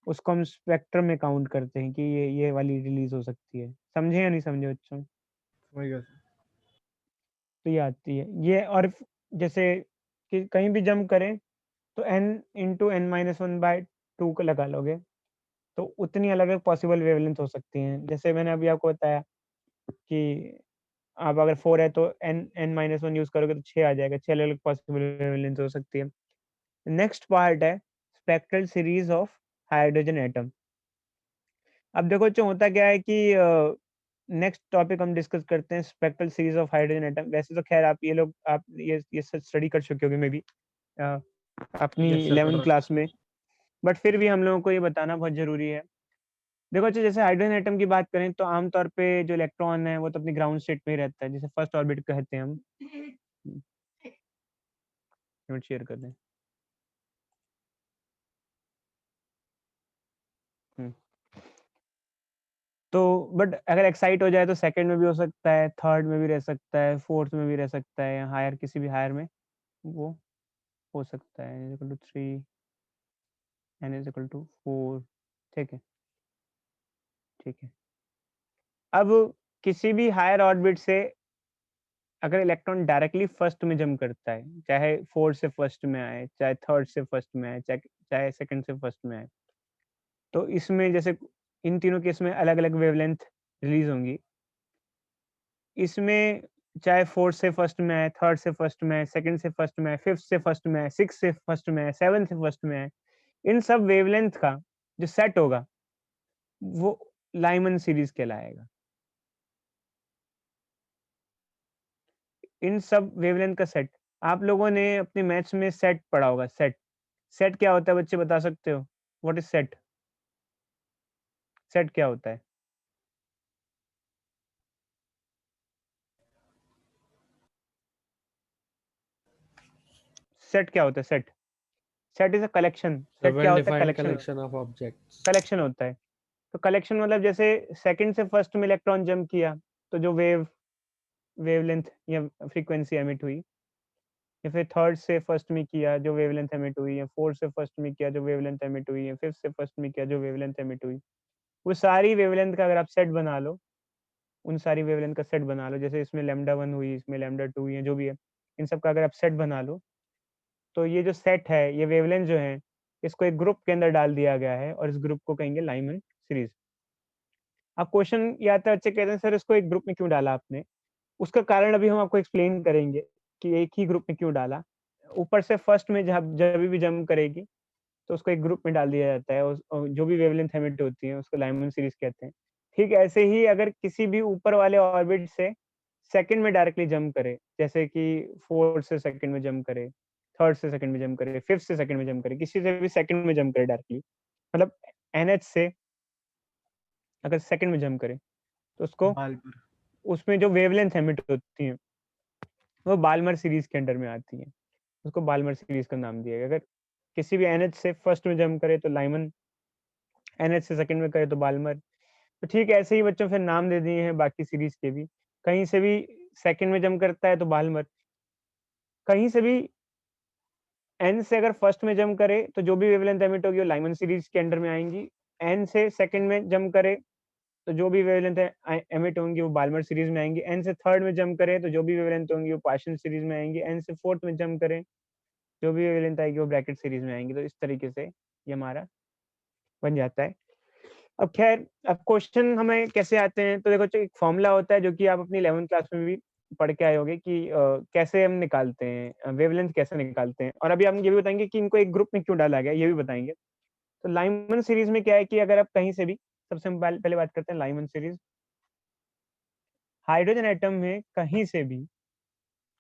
उसको हम स्पेक्ट्रम में काउंट करते हैं कि ये वाली रिलीज़ हो सकती है। समझे या नहीं समझे बच्चों? समझ गया सर। तो ये आती है। ये और जैसे कि कहीं भी जंप करें तो n into n minus 1 by 2 को लगा लोगे, तो उतनी अलग-अलग पॉसिबल वेवलेंथ हो सकती हैं। जैसे मैंने अभी आपको बताया कि आप अगर 4 है तो n माइनस 1 यूज़ करोगे तो 6 आ जाएगा। 6 अलग-अलग पॉसिबल वेवलेंथ हो सकती है। नेक्स्ट पार्ट है spectral series of hydrogen atom. अब देखो जो होता क्या है कि नेक्स्ट टॉपिक हम डिस्कस करते हैं spectral series of hydrogen atom. वैसे तो ख़ैर आप ये सब स्टडी कर चुके होंगे मे बी अ, अपनी यस सर, पढ़ 11th रखा क्लास में, बट फिर भी हम लोगों को ये बताना बहुत ज़रूरी है। देखो अच्छा, जैसे हाइड्रोजन एटम की बात करें तो आम तौर पे जो इलेक्ट्रॉन है वो तो अपनी ग्राउंड स्टेट में ही रहता है, जिसे फर्स्ट ऑर्बिट कहते हैं हम। नोट शेयर कर दें। हुँ। तो बट अगर एक्साइट हो जाए तो सेकंड में भी हो सकता है, थर्ड में भी रह सकता है, फोर्थ में भी रह सकता है, या हायर किसी भी हायर में वो हो सकता है। n equal to 3, n is equal to 4। ठीक है, ठीक है। अब किसी भी हायर ऑर्बिट से अगर इलेक्ट्रॉन डायरेक्टली फर्स्ट में जंप करता है, चाहे 4 से फर्स्ट में आए, चाहे थर्ड से फर्स्ट में आए, चाहे सेकंड से फर्स्ट में आए, तो इसमें जैसे इन तीनों केस में अलग-अलग वेवलेंथ रिलीज़ होंगी। इसमें चाहे 4th से फर्स्ट में आए, 3rd से फर्स्ट में आए, 2nd से फर्स्ट में आए, 5th से फर्स्ट में आए, 6th से फर्स्ट में आए, 7th से फर्स्ट में आए, इन सब वेवलेंथ का जो सेट होगा, वो लाइमन सीरीज़ कहलाएगा। इन सब वेवलेंथ का सेट, आप लोगों ने अपने मैथ्स में सेट पढ़ा होगा, सेट। सेट क्या होता है बच्चे बता सकते हो? What is set? सेट क्या होता है? सेट क्या होता है set? Set is a collection. A set क्या होता है? well-defined collection, collection of objects. Collection होता है। तो कलेक्शन मतलब जैसे सेकंड से फर्स्ट में इलेक्ट्रॉन जंप किया, तो जो वेवलेंथ या फ्रीक्वेंसी एमिट हुई, या फिर थर्ड से फर्स्ट में किया जो वेवलेंथ एमिट हुई, या फोर्थ से फर्स्ट में किया जो वेवलेंथ एमिट हुई, या फिफ्थ से फर्स्ट में किया जो वेवलेंथ एमिट हुई, वो सारी वेवलेंथ का अगर आप सेट बना लो, उन सारी वेवलेंथ का सेट बना लो, जैसे इसमें लैम्डा 1 हुई, इसमें लैम्डा 2 हुई है, जो भी है, इन सब का अगर आप सेट बना लो, तो ये जो सेट है, ये वेवलेंथ जो है, इसको एक ग्रुप के अंदर डाल दिया गया है और इस ग्रुप को कहेंगे लाइमन सीरीज। अब क्वेश्चन ये आता है, बच्चे कहते हैं सर इसको एक ग्रुप में क्यों डाला आपने? उसका कारण अभी हम आपको एक्सप्लेन करेंगे कि एक ही ग्रुप में क्यों डाला। ऊपर से फर्स्ट में जब भी जंप करेगी, तो उसको एक ग्रुप में डाल दिया जाता है, और जो भी वेवलेंथ एमिट होती है उसको लाइमन सीरीज कहते हैं। ठीक ऐसे ही अगर किसी भी ऊपर वाले ऑर्बिट से सेकंड में डायरेक्टली जंप करे, जैसे कि फोर्थ से सेकंड में जंप करे, थर्ड से सेकंड में जंप करे, फिफ्थ से सेकंड में जंप करे, किसी से भी सेकंड में जंप करे डायरेक्टली, मतलब एनएच से अगर सेकंड में जंप करे, तो उसको बाल्मर। उसमें जो वेवलेंथ एमिट होती है वो बाल्मर सीरीज के अंडर में आती है, उसको बाल्मर सीरीज का नाम दिया गया। अगर किसी भी एनएच से फर्स्ट में जंप करे तो लाइमन, एनएच से सेकंड में करे तो बाल्मर। तो ठीक ऐसे ही बच्चों फिर नाम दे दिए हैं बाकी सीरीज के भी। कहीं से भी सेकंड में जंप करता है तो बाल्मर, कहीं से भी एन से अगर फर्स्ट में जंप करे तो जो भी वेवलेंथ एमिट होगी वो लाइमन सीरीज के अंडर में आएंगी। एन से सेकंड में जंप करे तो जो भी वेवलेंथ एमिट होंगी वो बाल्मर सीरीज में आएंगी। एन से थर्ड में जंप करे तो जो भी वेवलेंथ होंगी वो पार्शियल सीरीज में आएंगी। एन से फोर्थ में जंप करे जो भी वेवलेंथ आएगी वो ब्रैकेट सीरीज में आएंगी। तो इस तरीके से ये हमारा बन जाता है। अब खैर, अब क्वेश्चन हमें कैसे आते हैं, तो देखो एक फॉर्मूला होता है जो कि आप अपनी 11th क्लास में भी पढ़ के आए होगे कि कैसे हम निकालते हैं वेवलेंथ, कैसे निकालते हैं। और अभी हम ये भी बताएंगे कि इनको एक ग्रुप में क्यों डाला गया, ये भी बताएंगे। तो लाइमन सीरीज में क्या है कि अगर आप कहीं से भी, सबसे हम पहले बात करते हैं लाइमन सीरीज। हाइड्रोजन एटम में कहीं से भी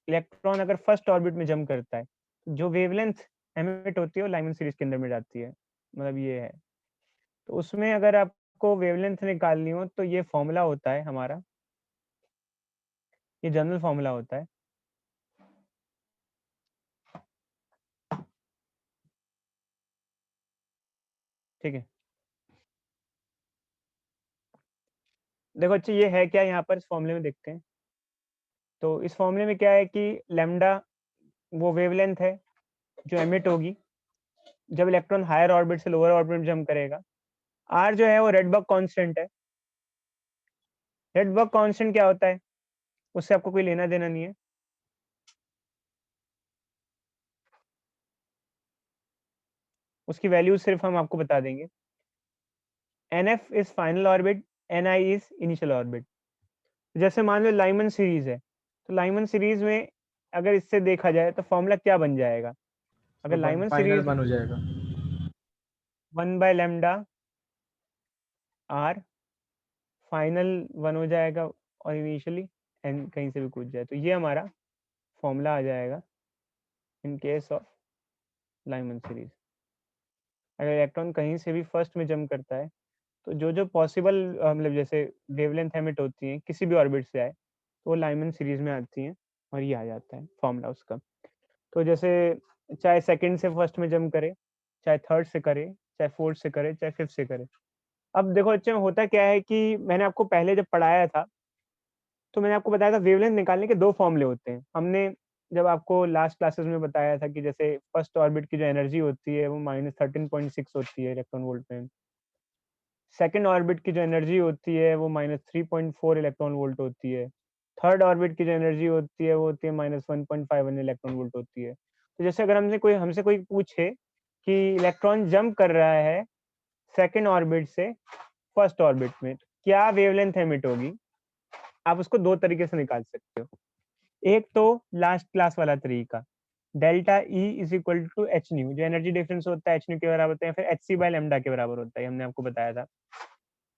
इलेक्ट्रॉन अगर फर्स्ट ऑर्बिट में जंप करता है, तो जो वेवलेंथ एमिट होती है वो लाइमन सीरीज के अंदर में जाती है, मतलब ये है। तो उसमें अगर आपको वेवलेंथ निकालनी हो तो ये फॉर्मूला होता है हमारा, ये जनरल फॉर्मूला होता है। ठीक है, देखो अच्छा ये है क्या, यहाँ पर इस फॉर्मूले में देखते हैं। तो इस फॉर्मूले में क्या है कि लैम्डा वो वेवलेंथ है जो एमिट होगी जब इलेक्ट्रॉन हायर ऑर्बिट से लोअर ऑर्बिट में जंप करेगा। आर जो है वो रेडबर्ग कांस्टेंट है। रेडबर्ग कांस्टेंट क्या होता है, उससे आपको कोई लेना देना नहीं है। उसकी वैल्यू सिर्फ हम आपको बता देंगे। NF is final orbit, Ni is initial orbit. जैसे मान लो लाइमन सीरीज है, तो लाइमन सीरीज में अगर इससे देखा जाए तो फॉर्मूला क्या बन जाएगा? अगर लाइमन फाइनल सीरीज वन हो जाएगा। 1/λ आर, फाइनल 1 हो जाएगा, और इनिशियली एन कहीं से भी कूद जाए, तो ये हमारा फॉर्मूला आ जाएगा in case of Lyman series. अगर इलेक्ट्रॉन कहीं से भी फर्स्ट में जंप करता है, तो जो जो पॉसिबल मतलब जैसे वेवलेंथ एमिट होती हैं किसी भी ऑर्बिट से आए, तो वो लाइमन सीरीज में आती हैं, और ये आ जाता है फॉर्मूला उसका। तो जैसे चाहे सेकंड से फर्स्ट में जंप करे, चाहे थर्ड से करे, चाहे फोर्थ से करे, चाहे फिफ्थ से करे। अब देखो बच्चे, होता क्या है कि मैंने आपको पहले जब पढ़ाया था, तो मैंने आपको बताया था वेवलेंथ निकालने के 2 फॉर्मूले होते हैं। हमने जब आपको लास्ट क्लासेस में बताया था कि जैसे फर्स्ट ऑर्बिट की जो एनर्जी होती है वो -13.6 होती है इलेक्ट्रॉन वोल्ट में। सेकंड ऑर्बिट की जो एनर्जी होती है वो -3.4 इलेक्ट्रॉन वोल्ट होती है। थर्ड ऑर्बिट की जो एनर्जी होती है वो होती है -1.51 इलेक्ट्रॉन वोल्ट होती है। तो जैसे अगर हमसे कोई पूछे कि इलेक्ट्रॉन जंप कर रहा है सेकंड ऑर्बिट से फर्स्ट ऑर्बिट में, तो क्या वेवलेंथ एमिट होगी? आप उसको 2 तरीके से निकाल सकते हो। एक तो लास्ट क्लास वाला तरीका, delta E is equal to h nu, जो एनर्जी डिफरेंस होता है एच न्यू के बराबर होता है, फिर एच सी बाय लैम्डा के बराबर होता है, हमने आपको बताया था।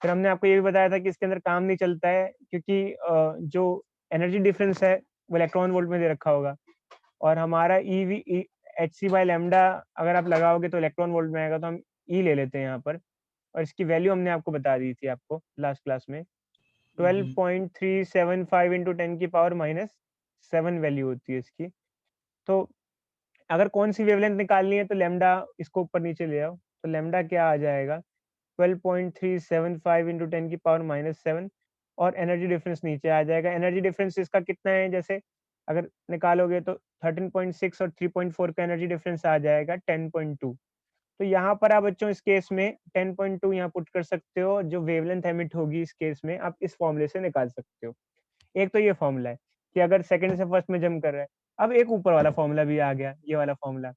फिर हमने आपको ये भी बताया था कि इसके अंदर काम नहीं चलता है, क्योंकि जो एनर्जी डिफरेंस है वो इलेक्ट्रॉन वोल्ट में दे रखा होगा, और हमारा E V h c by lambda अगर आप लगाओगे तो इलेक्ट्रॉन वोल्ट में आएगा, तो हम ई ले लेते हैं यहाँ पर। और इसकी वैल्यू हमने आपको बता दी थी आपको लास्ट क्लास में, 12.375 इंटू 10 की पावर -7 वैल्यू होती है इसकी। तो अगर कौन सी वेवलेंथ निकालनी है तो लैम्डा इसको ऊपर नीचे ले आओ, तो लैम्डा क्या आ जाएगा 12.375 इंटू 10 की पावर -7 और एनर्जी डिफरेंस नीचे आ जाएगा। एनर्जी डिफरेंस इसका कितना है, जैसे अगर निकालोगे तो 13.6 और 3.4 का एनर्जी डिफरेंस आ जाएगा 10.2। तो यहाँ पर आप बच्चों इस केस में 10.2 यहाँ पुट कर सकते हो, जो वेवलेंथ एमिट होगी इस केस में आप इस फॉर्मूले से निकाल सकते हो। एक तो ये फॉर्मूला है कि अगर सेकंड से फर्स्ट में जंप कर रहा है। अब एक ऊपर वाला फॉर्मूला भी आ गया, ये वाला फॉर्मूला,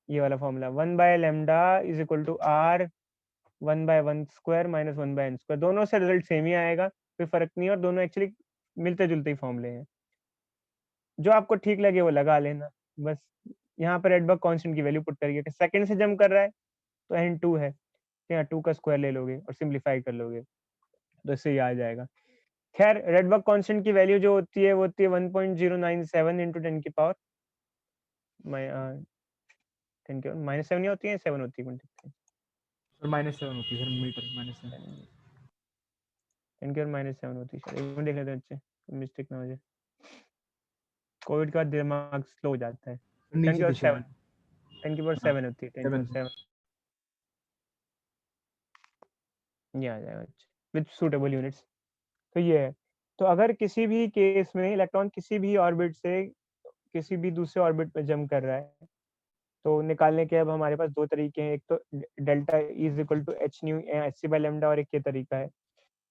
1/लैम्डा is equal to R 1/1 square minus 1/n square. दोनों से रिजल्ट सेम ही आएगा, कोई फर्क नहीं है, और दोनों एक्चुअली मिलते जुलते ही फॉर्मूले हैं। जो आपको ठीक लगे वो लगा लेना। बस यहाँ पर रेडबर्ग कांस्टेंट की वैल्यू पुट करिए कि सेकंड से जंप कर रहा है तो n2 है, तो यहाँ 2 का स्क्वायर ले लोगे और सिंप्लीफाई कर लोगे, तो इससे ये आ जाएगा। खैर रेडबर्ग कांस्टेंट की वैल्यू जो होती है वो होती है 1.097 इंटू 10 की पावर -7 ही होती है, 7 होती है, सर -7 होती है सर, मीटर -7। 10 की पावर -7 होती है शायद, एक मिनट देख लेते हैं बच्चे, मिस्टेक ना हो जाए। कोविड के बाद दिमाग स्लो हो जाता है। 10 की नीचे पावर थे शायद। 7, 10 की पावर हाँ 7 होती है, 10 की पावर 7। 7 ये आ जाएगा विद सूटेबल यूनिट्स। तो ये है। तो अगर किसी भी केस में इलेक्ट्रॉन किसी भी ऑर्बिट से किसी भी दूसरे ऑर्बिट में जंप कर रहा है, तो निकालने के अब हमारे पास 2 तरीके हैं। एक तो delta E is equal to h nu hc by lambda, और एक ये तरीका है।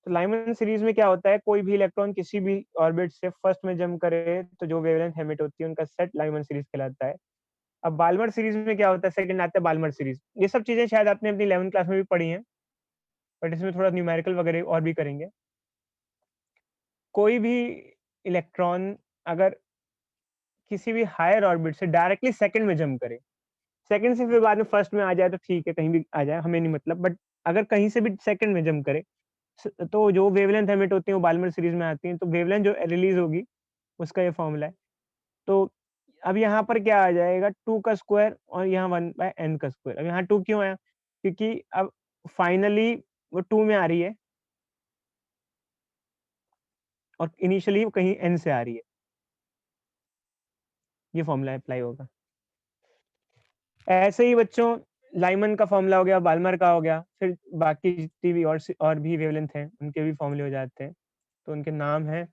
तो लाइमन सीरीज में क्या होता है, कोई भी इलेक्ट्रॉन किसी भी ऑर्बिट से फर्स्ट में जंप करे तो जो वेवलेंथ एमिट होती है उनका सेट लाइमन सीरीज कहलाता है। अब बाल्मर सीरीज में क्या होता है, सेकंड आता है बाल्मर सीरीज। ये सब चीजें शायद आपने अपनी 11th क्लास में भी पढ़ी हैं, बट इसमें थोड़ा न्यूमेरिकल वगैरह और भी करेंगे। कोई भी इलेक्ट्रॉन अगर किसी भी हायर ऑर्बिट से डायरेक्टली सेकंड में जंप करे, सेकंड से फिर बाद में फर्स्ट में आ जाए तो ठीक है, कहीं भी आ जाए हमें नहीं मतलब, बट अगर कहीं से भी सेकंड में जंप करे तो जो वेवलेंथ एमिट होती है वो बाल्मर सीरीज में आती है, तो वेवलेंथ जो रिलीज होगी उसका ये फॉर्मूला है। तो अब यहाँ पर क्या आ जाएगा 2 का स्क्वायर और यहाँ 1/n का स्क्वायर। अब यहाँ 2 क्यों आया, क्योंकि अब फाइनली वो 2 में आ रही है और इनिशियली वो कहीं n से आ रही है, ये फॉर्मूला अप्लाई होगा। ऐसे ही बच्चों लाइमन का फॉर्मूला हो गया, बाल्मर का हो गया, फिर बाकी जितनी भी और भी वेवलेंथ हैं उनके भी फॉर्मूले हो जाते हैं। तो उनके नाम हैं,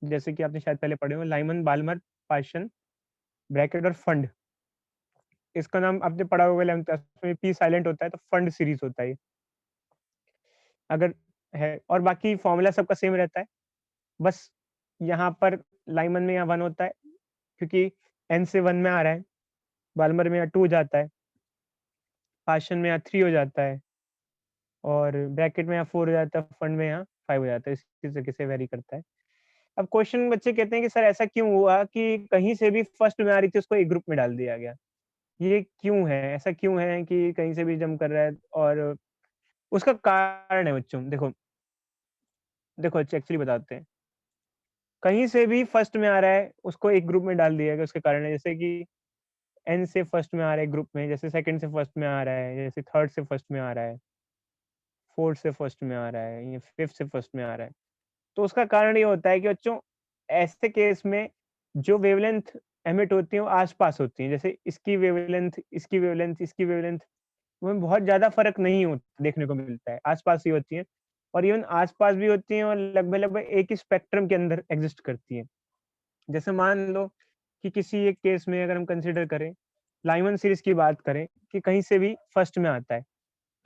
जैसे कि आपने शायद पहले पढ़े हो, लाइमन, बाल्मर, पाशन, ब्रैकेट और फंड। इसका नाम आपने पढ़ा होगा 11th क्लास में, पी साइलेंट होता है तो फंड सीरीज होता है ये, अगर है। और बाकी फॉर्मूला सबका सेम रहता है, बस यहाँ पर लाइमन में यहाँ 1 होता है क्योंकि n से 1 में आ रहा है, बाल्मर में यहाँ 2 हो जाता है, पाशन में यहाँ 3 हो जाता है, और ब्रैकेट में यहाँ 4 हो जाता है, फंड में यहाँ 5 हो जाता है। इस तरीके से वेरी करता है। अब क्वेश्चन बच्चे कहते हैं कि सर ऐसा क्यों हुआ कि कहीं से भी फर्स्ट में आ रही थी उसको एक ग्रुप में डाल दिया गया, ये क्यों है, ऐसा क्यों है कि कहीं से भी जंप कर रहा है? और उसका कारण है बच्चों, देखो देखो एक्चुअली बताते हैं। कहीं से भी फर्स्ट में आ रहा है उसको एक ग्रुप में डाल दिया गया, उसके कारण है, जैसे कि एन से फर्स्ट में आ रहा है ग्रुप में, जैसे सेकंड से फर्स्ट में आ रहा है, जैसे थर्ड से फर्स्ट में आ रहा है, फोर्थ से फर्स्ट में आ रहा है, या फिफ्थ से फर्स्ट में आ रहा है। तो उसका कारण ये होता है कि बच्चों ऐसे केस में जो वेवलेंथ एमिट होती है वो आस-पास होती है। जैसे इसकी वेवलेंथ, इसकी वेवलेंथ, इसकी वेवलेंथ में बहुत ज़्यादा फ़र्क नहीं देखने को मिलता है, आस-पास ही होती हैं, और इवन आस-पास भी होती हैं और लगभग-लगभग एक ही स्पेक्ट्रम के अंदर एग्ज़िस्ट करती हैं। जैसे मान लो कि किसी एक केस में अगर हम कंसीडर करें, लाइमन सीरीज़ की बात करें कि कहीं से भी फर्स्ट में आता है,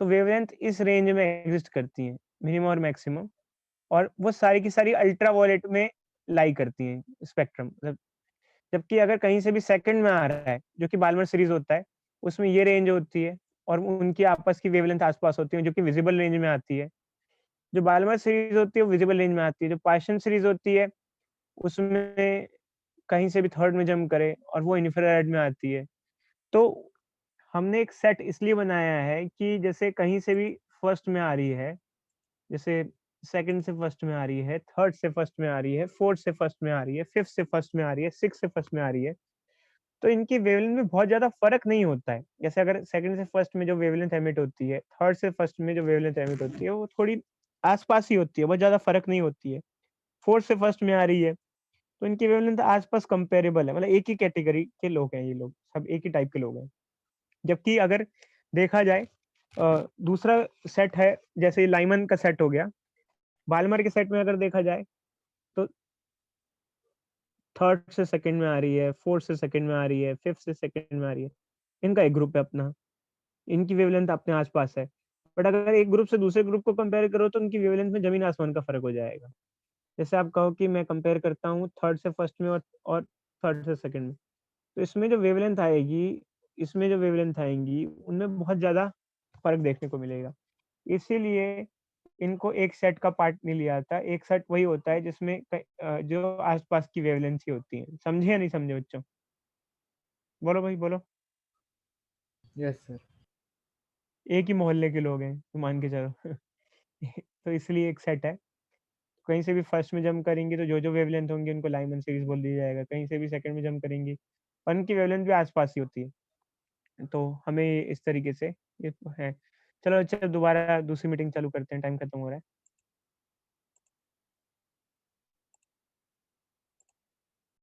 तो वेवलेंथ इस रेंज में एग्ज़िस्ट करती हैं, मिनिमम और मैक्सिमम, और वो सारी की सारी अल्ट्रावायलेट में लाई करती हैं स्पेक्ट्रम, मतलब जबकि अगर कहीं से भी सेकंड में आ रहा है, जो कि बाल्मर सीरीज़ होता है, उसमें ये रेंज होती है और उनकी आपस की वेवलेंथ आस-पास होती है, जो कि विज़िबल रेंज में आती है। जो बाल्मर सीरीज़ होती है, वो विज़िबल रेंज में आती है। जो पाशन सीरीज़ होती है, उसमें कहीं से भी थर्ड में जंप करे और वो इंफ्रारेड में आती है। तो हमने एक सेट इसलिए बनाया है कि जैसे कहीं से भी फर्स्ट में आ रही है, जैसे सेकंड से फर्स्ट में आ रही है, थर्ड से फर्स्ट में आ रही है, फोर्थ से फर्स्ट में आ रही है, फिफ्थ से फर्स्ट में आ रही है, सिक्स्थ से फर्स्ट में आ रही है, तो इनकी वेवलेंथ में बहुत ज़्यादा फ़र्क नहीं होता है। जैसे अगर सेकंड से फर्स्ट में जो वेवलेंथ एमिट होती है, थर्ड से फर्स्ट में जो वेवलेंथ एमिट होती है, वो थोड़ी आस-पास ही होती है, बहुत ज़्यादा फ़र्क नहीं होती है। फोर्थ से फर्स्ट में आ रही है, तो इनकी वेवलेंथ आस-पास कंपेरेबल है, मतलब एक ही कैटेगरी के लोग हैं ये लोग, सब एक ही टाइप के लोग हैं। जबकि अगर देखा जाए दूसरा सेट है, जैसे लाइमन का सेट हो गया, बाल्मर के सेट में अगर देखा जाए तो 3rd से 2nd में आ रही है, 4th से 2nd में आ रही है, 5th से 2nd में आ रही है। इनका एक ग्रुप है अपना, इनकी वेवलेंथ अपने आस-पास है। बट अगर एक ग्रुप से दूसरे ग्रुप को कंपेयर करो तो उनकी वेवलेंथ में ज़मीन-आसमान का फ़र्क हो जाएगा। जैसे आप कहो कि मैं कंपेयर करता हूँ 3rd से 1st में और 3rd से 2nd में। तो इसमें जो वेवलेंथ आएगी इसमें जो वेवलेंथ आएँगी, उनमें बहुत ज़्यादा फ़र्क देखने को मिलेगा। इसीलिए इनको एक सेट का पार्ट नहीं लिया जाता, एक सेट वही होता है जिसमें जो आस-पास की वेवलेंथ ही होती हैं। समझे या नहीं समझे बच्चों? बोलो भाई बोलो। Yes sir. एक ही मोहल्ले के लोग हैं, तो मान के चलो। तो इसलिए एक सेट है। कहीं से भी फर्स्ट में जंप करेंगे तो जो-जो वेवलेंथ होंगी उनको लाइमन सीरीज़ बोल दिया जाएगा। कहीं से भी सेकंड में जंप करेंगी, उनकी वेवलेंथ भी आस-पास ही होती है। तो हमें इस तरीके से ये तो है। चलो अच्छा दोबारा दूसरी मीटिंग चालू करते हैं, टाइम खत्म हो रहा है।